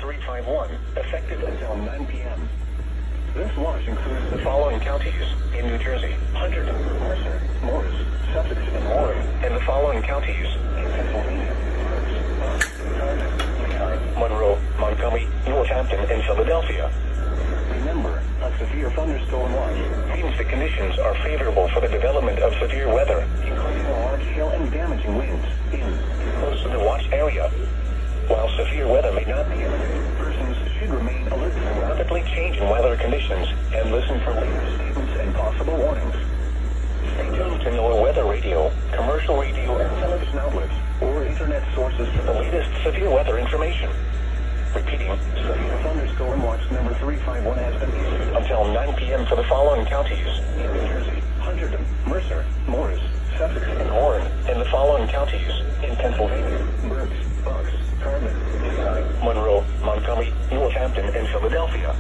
351, effective until 9 p.m. This watch includes the following counties in New Jersey: Hunterdon, Mercer, Morris, Sussex, and Warren, and the following counties in Pennsylvania: Monroe, Montgomery, Northampton, and Philadelphia. Remember, a severe thunderstorm watch means the conditions are favorable for the development of severe weather, including large hail and damaging winds in and close to the watch area. While severe weather may not be imminent, persons should remain alert to rapidly changing weather conditions and listen for later statements and possible warnings. Stay tuned to NOAA weather radio, commercial radio and television outlets, or internet sources for the latest severe weather information. Repeating, severe thunderstorm watch number 351 has been issued until 9 p.m. for the following counties in New Jersey: Hunterdon, Mercer, Morris, Sussex, and Warren, and the following counties in Pennsylvania: Berks, Bucks, Carmen, Monroe, Montgomery, Northampton, and Philadelphia.